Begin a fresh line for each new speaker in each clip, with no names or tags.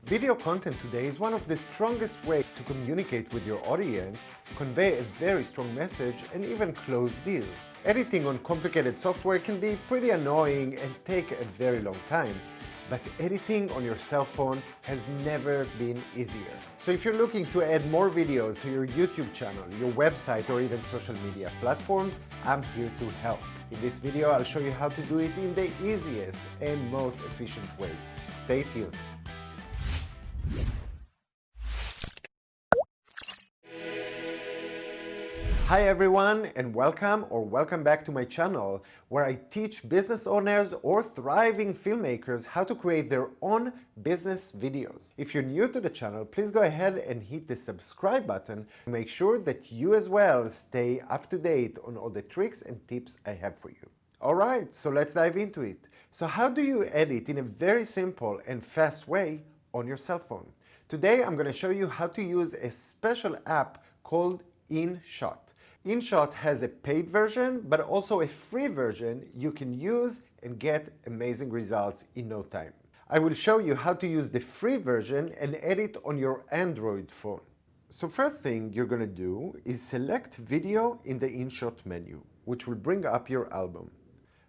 Video content today is one of the strongest ways to communicate with your audience, convey a very strong message, and even close deals. Editing on complicated software can be pretty annoying and take a very long time, but editing on your cell phone has never been easier. So if you're looking to add more videos to your YouTube channel, your website, or even social media platforms, I'm here to help. In this video, I'll show you how to do it in the easiest and most efficient way. Stay tuned. Hi everyone, and welcome back to my channel, where I teach business owners or thriving filmmakers how to create their own business videos. If you're new to the channel, please go ahead and hit the subscribe button to make sure that you as well stay up to date on all the tricks and tips I have for you. Alright, so let's dive into it. So how do you edit in a very simple and fast way on your cell phone? Today I'm going to show you how to use a special app called InShot. InShot has a paid version, but also a free version you can use and get amazing results in no time. I will show you how to use the free version and edit on your Android phone. So first thing you're going to do is select video in the InShot menu, which will bring up your album.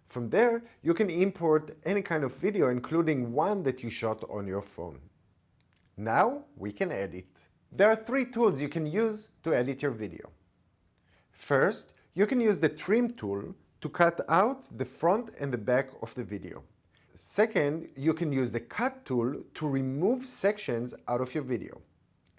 From there, you can import any kind of video, including one that you shot on your phone. Now we can edit. There are three tools you can use to edit your video. First, you can use the trim tool to cut out the front and the back of the video. Second, you can use the cut tool to remove sections out of your video.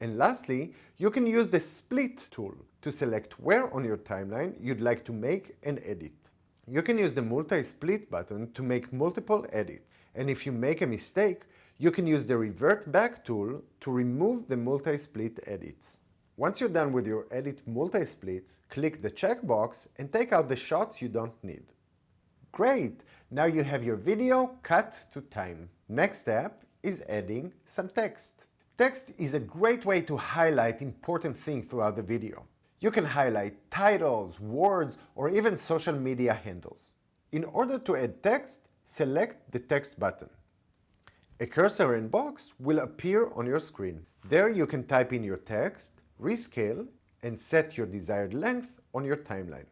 And lastly, you can use the split tool to select where on your timeline you'd like to make an edit. You can use the multi-split button to make multiple edits. And if you make a mistake, you can use the revert back tool to remove the multi-split edits. Once you're done with your edit multi-splits, click the checkbox and take out the shots you don't need. Great! Now you have your video cut to time. Next step is adding some text. Text is a great way to highlight important things throughout the video. You can highlight titles, words, or even social media handles. In order to add text, select the text button. A cursor and box will appear on your screen. There you can type in your text, rescale, and set your desired length on your timeline.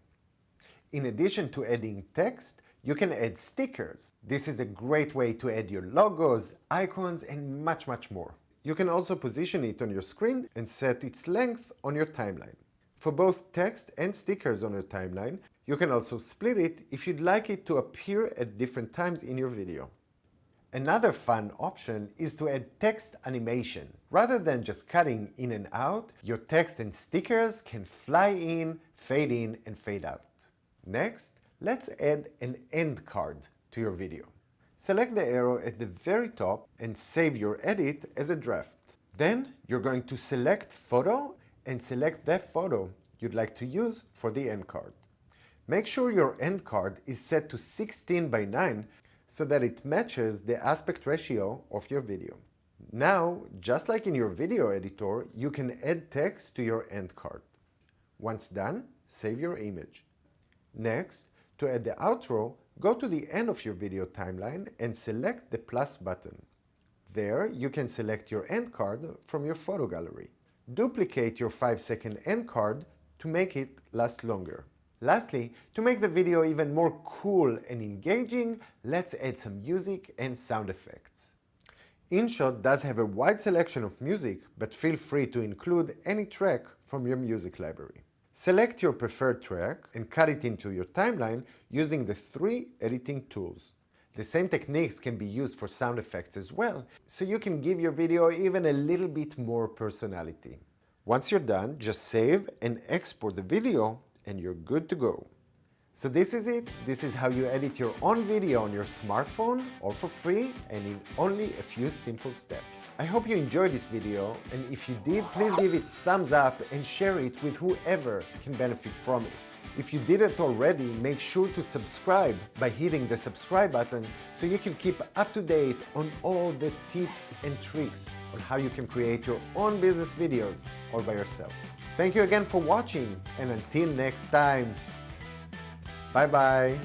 In addition to adding text, you can add stickers. This is a great way to add your logos, icons, and much more. You can also position it on your screen and set its length on your timeline. For both text and stickers on your timeline, you can also split it if you'd like it to appear at different times in your video. Another fun option is to add text animation. Rather than just cutting in and out, your text and stickers can fly in, and fade out. Next, let's add an end card to your video. Select the arrow at the very top and save your edit as a draft. Then you're going to select photo and select that photo you'd like to use for the end card. Make sure your end card is set to 16:9 so that it matches the aspect ratio of your video. Now, just like in your video editor, you can add text to your end card. Once done, save your image. Next, to add the outro, go to the end of your video timeline and select the plus button. There, you can select your end card from your photo gallery. Duplicate your 5-second end card to make it last longer. Lastly, to make the video even more cool and engaging, let's add some music and sound effects. InShot does have a wide selection of music, but feel free to include any track from your music library. Select your preferred track and cut it into your timeline using the three editing tools. The same techniques can be used for sound effects as well, so you can give your video even a little bit more personality. Once you're done, just save and export the video and you're good to go. So this is it. This is how you edit your own video on your smartphone, all for free and in only a few simple steps. I hope you enjoyed this video, and if you did, please give it thumbs up and share it with whoever can benefit from it. If you didn't already, make sure to subscribe by hitting the subscribe button so you can keep up to date on all the tips and tricks on how you can create your own business videos all by yourself. Thank you again for watching, and until next time, bye bye.